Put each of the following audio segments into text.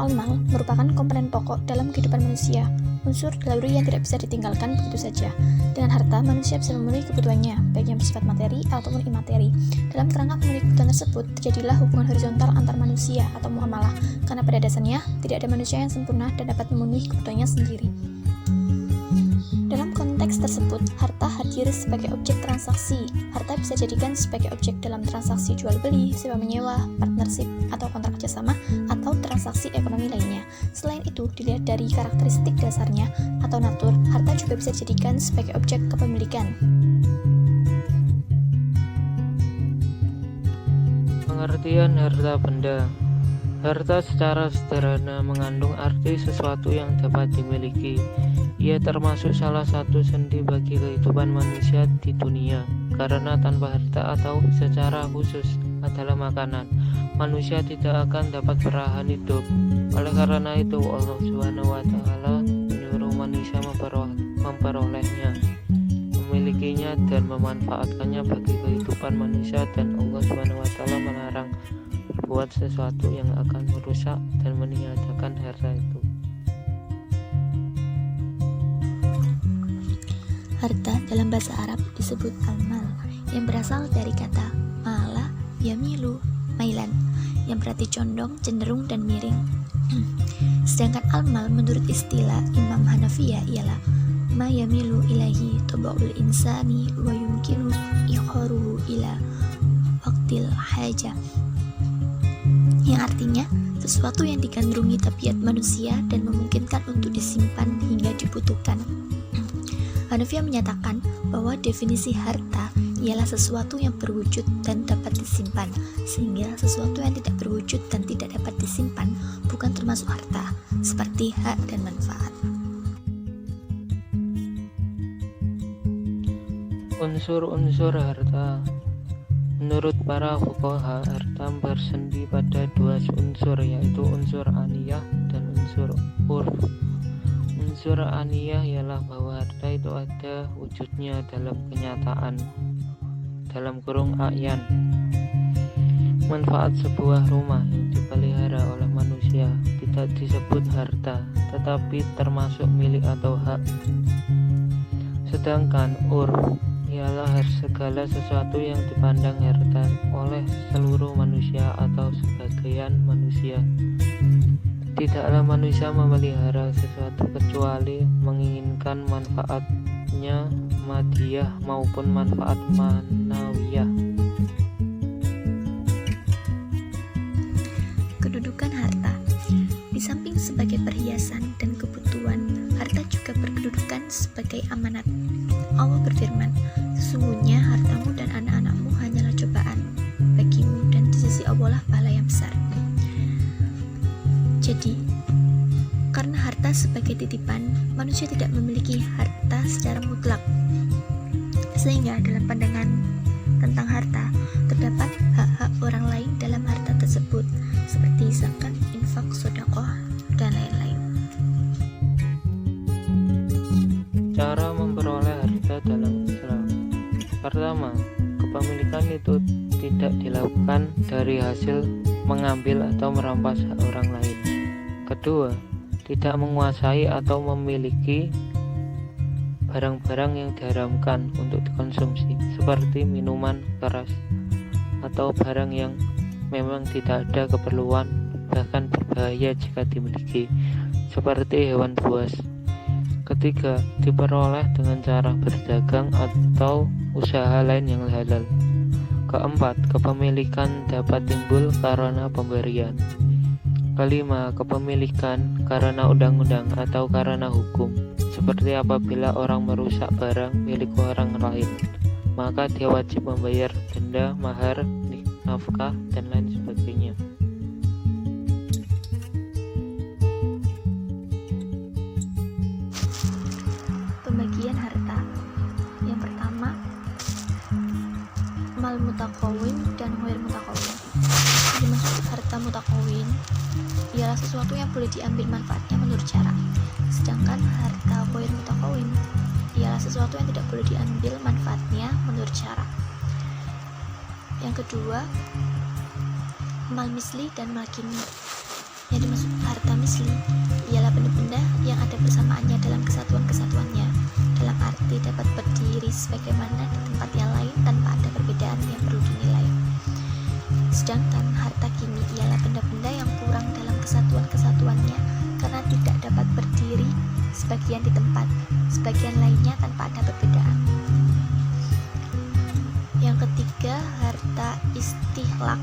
al-mal merupakan komponen pokok dalam kehidupan manusia, unsur naluri yang tidak bisa ditinggalkan begitu saja. Dengan harta, manusia bisa memenuhi kebutuhannya, baik yang bersifat materi ataupun imateri. Dalam kerangka memenuhi kebutuhan tersebut, terjadilah hubungan horizontal antar manusia atau muamalah, karena pada dasarnya tidak ada manusia yang sempurna dan dapat memenuhi kebutuhannya sendiri. Dalam konteks tersebut, harta hadir sebagai objek transaksi. Harta bisa dijadikan sebagai objek dalam transaksi jual-beli, sewa-menyewa, partnership, atau kontrak kerjasama, atau transaksi ekonomi lainnya. Selain itu, dilihat dari karakteristik dasarnya atau natur, harta juga bisa dijadikan sebagai objek kepemilikan. Pengertian harta benda. Harta secara sederhana mengandung arti sesuatu yang dapat dimiliki. Ia termasuk salah satu sendi bagi kehidupan manusia di dunia, karena tanpa harta atau secara khusus adalah makanan, manusia tidak akan dapat bertahan hidup. Oleh karena itu, Allah SWT menyuruh manusia memperolehnya, memilikinya dan memanfaatkannya bagi kehidupan manusia, dan Allah SWT melarang berbuat sesuatu yang akan merusak dan meniadakan harta itu. Harta dalam bahasa Arab disebut al-mal, yang berasal dari kata mala yamilu mailan, yang berarti condong, cenderung, dan miring. Sedangkan al-mal menurut istilah Imam Hanafiyah ialah ma yamilu ilahi tabaul insani wa yumkinu ikharuhu ila waqtil haja, yang artinya sesuatu yang digandrungi tabiat manusia dan memungkinkan untuk disimpan hingga dibutuhkan. Hanafiyah menyatakan bahwa definisi harta ialah sesuatu yang berwujud dan dapat disimpan, sehingga sesuatu yang tidak berwujud dan tidak dapat disimpan bukan termasuk harta, seperti hak dan manfaat. Unsur-unsur harta. Menurut para fuqaha, harta bersendi pada dua unsur, yaitu unsur aniyah dan unsur urf. Unsur aniyah ialah bahwa harta itu ada wujudnya dalam kenyataan, dalam kurung a'yan. Manfaat sebuah rumah yang dipelihara oleh manusia tidak disebut harta, tetapi termasuk milik atau hak. Sedangkan urf ialah segala sesuatu yang dipandang harta oleh seluruh manusia atau sebagian manusia. Tidaklah manusia memelihara sesuatu kecuali menginginkan manfaatnya madiyah maupun manfaat manawiyah. Kedudukan harta. Di samping sebagai perhiasan dan kebutuhan, harta juga berkedudukan sebagai amanat. Allah berfirman, sesungguhnya hartamu dan anak-anakmu hanyalah cobaan bagimu, dan di sisi Allah lah pahala yang besar. Jadi, karena harta sebagai titipan, manusia tidak memiliki harta secara mutlak. Sehingga dalam pandangan tentang harta, terdapat hak-hak orang lain dalam harta tersebut, seperti zakat, infak, sedekah, dan lain-lain. Cara memperoleh harta dalam Islam. Pertama, kepemilikan itu tidak dilakukan dari hasil mengambil atau merampas hak orang lain. Kedua, tidak menguasai atau memiliki barang-barang yang diharamkan untuk dikonsumsi, seperti minuman keras atau barang yang memang tidak ada keperluan, bahkan berbahaya jika dimiliki, seperti hewan buas. Ketiga, diperoleh dengan cara berdagang atau usaha lain yang halal. Keempat, kepemilikan dapat timbul karena pemberian. Kelima, kepemilikan karena undang-undang atau karena hukum, seperti apabila orang merusak barang milik orang lain, maka dia wajib membayar denda, mahar, nafkah, dan lain sebagainya. Pembagian harta. Yang pertama, mal mutakawin dan ghair mutakawin. Dimaksud harta mutakawin ialah sesuatu yang boleh diambil manfaatnya menurut cara. Sedangkan harta ghair mutakawin ialah sesuatu yang tidak boleh diambil manfaatnya menurut cara. Yang kedua, mal misli dan mal kini. Yang dimaksud harta misli ialah benda-benda yang ada bersamaannya dalam kesatuan-kesatuannya, dalam arti dapat berdiri sebagaimana di tempat yang lain tanpa ada perbedaan yang perlu dinilai. Sedangkan harta kini ialah benda-benda yang kurang dalam kesatuan-kesatuannya karena tidak dapat berdiri sebagian di tempat, sebagian lainnya tanpa ada perbedaan. Yang ketiga, harta istihlak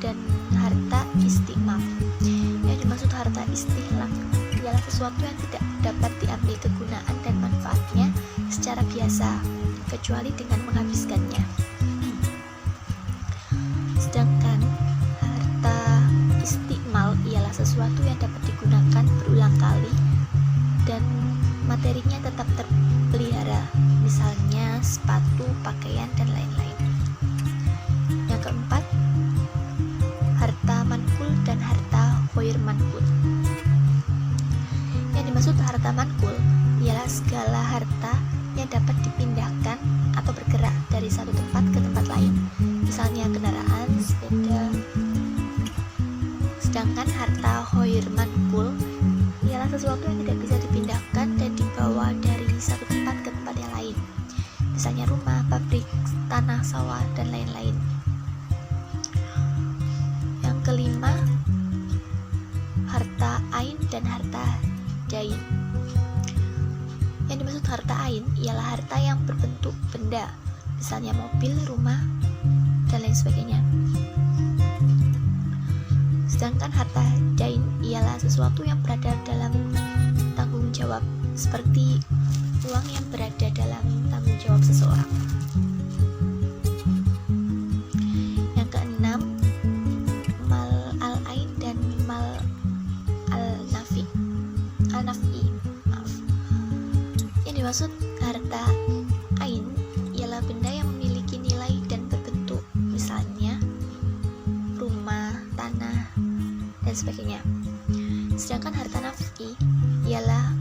dan harta istimal. Yang dimaksud harta istihlak ialah sesuatu yang tidak dapat diambil kegunaan dan manfaatnya secara biasa, kecuali dengan menghabiskannya. Sedangkan harta istimal ialah sesuatu yang dapat digunakan berulang kali dan materinya tetap terpelihara, misalnya sepatu, pakaian, dan lain-lain. Yang keempat, harta mankul dan harta ghair mankul. Yang dimaksud harta mankul ialah segala harta yang dapat dipindahkan atau bergerak dari satu tempat ke tempat lain, misalnya kendaraan, sepeda. Sedangkan harta ghair mankul ialah sesuatu yang tidak bisa dipindahkan dan dibawa dari satu tempat ke tempat yang lain, misalnya rumah, pabrik, tanah, sawah, dan lain-lain. Yang kelima, harta ain dan harta dain. Yang dimaksud harta ain ialah harta yang berbentuk benda, misalnya mobil, rumah, dan lain sebagainya. Sedangkan harta dain ialah sesuatu yang berada dalam tanggung jawab, seperti uang yang berada dalam tanggung jawab seseorang. Yang keenam, mal al-ain dan mal al-nafi. Yang dimaksud harta ain ialah benda yang memiliki nilai dan berbentuk, misalnya rumah, tanah, dan sebagainya. Sedangkan harta naf'i ialah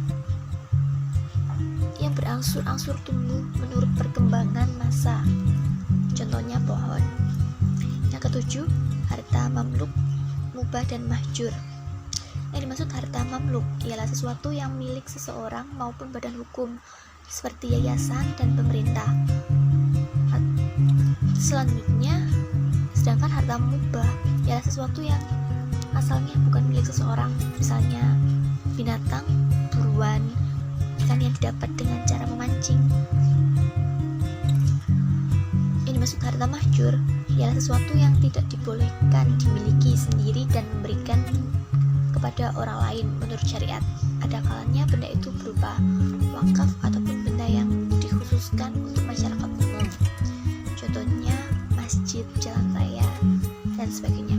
yang berangsur-angsur tumbuh menurut perkembangan masa, contohnya pohon. Yang ketujuh, harta mamluk, mubah, dan mahjur. Yang dimaksud harta mamluk ialah sesuatu yang milik seseorang maupun badan hukum, seperti yayasan dan pemerintah. Selanjutnya, sedangkan harta mubah ialah sesuatu yang asalnya bukan milik seseorang, misalnya binatang, buruan, ikan yang didapat dengan cara memancing. Yang dimaksud harta mahjur ialah sesuatu yang tidak dibolehkan dimiliki sendiri dan memberikan kepada orang lain menurut syariat. Ada kalanya benda itu berupa wakaf ataupun benda yang dikhususkan untuk masyarakat umum, contohnya masjid, jalan raya, dan sebagainya.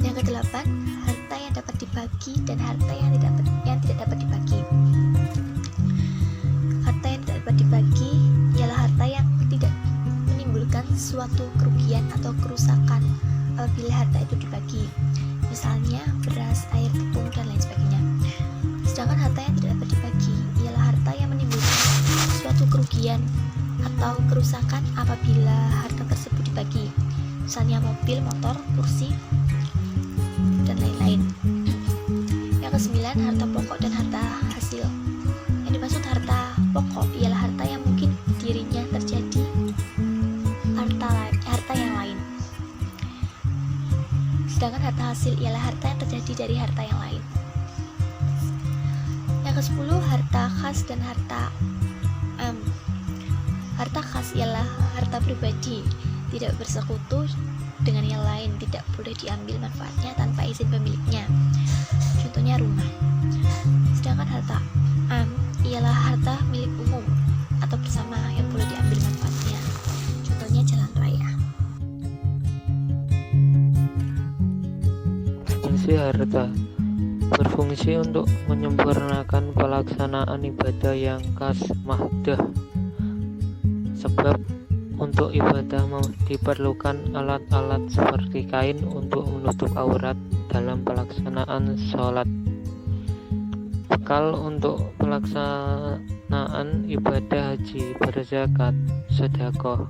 Yang kedelapan, harta yang dapat dibagi dan harta yang tidak dapat dibagi. Harta yang tidak dapat dibagi ialah harta yang tidak menimbulkan suatu kerugian atau kerusakan apabila harta itu dibagi, misalnya beras, air, tepung, dan lain sebagainya. Sedangkan harta yang tidak dapat dibagi ialah harta yang menimbulkan suatu kerugian atau kerusakan apabila harta tersebut dibagi, misalnya mobil, motor, kursi, dan lain-lain. Yang kesembilan, harta pokok dan harta hasil. Yang dimaksud harta pokok ialah harta yang mungkin dirinya terjadi harta yang lain. Sedangkan harta hasil ialah harta yang terjadi dari harta yang lain. Yang ke-10, harta khas dan harta am. Harta khas ialah harta pribadi, tidak bersekutu dengan yang lain, tidak boleh diambil manfaatnya tanpa izin pemiliknya, contohnya rumah. Sedangkan harta am ialah harta milik umum atau bersama yang boleh diambil manfaatnya, contohnya jalan raya. Fungsi harta berfungsi untuk menyempurnakan pelaksanaan ibadah yang khas mahdah. Sebab untuk ibadah diperlukan alat-alat seperti kain untuk menutup aurat dalam pelaksanaan sholat, bekal untuk pelaksanaan ibadah haji, berzakat, sedekah,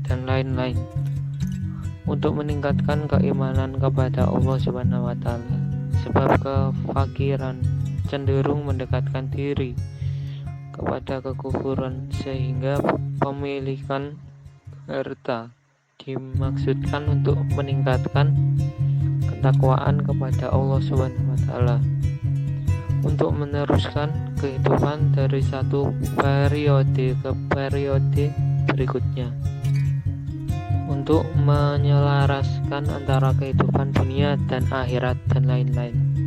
dan lain-lain. untuk meningkatkan keimanan kepada Allah Subhanahu wa taala. Sebab kefakiran cenderung mendekatkan diri kepada kekufuran, sehingga pemilikan harta dimaksudkan untuk meningkatkan ketakwaan kepada Allah Subhanahu wa taala, untuk meneruskan kehidupan dari satu periode ke periode berikutnya, untuk menyelaraskan antara kehidupan dunia dan akhirat dan lain-lain.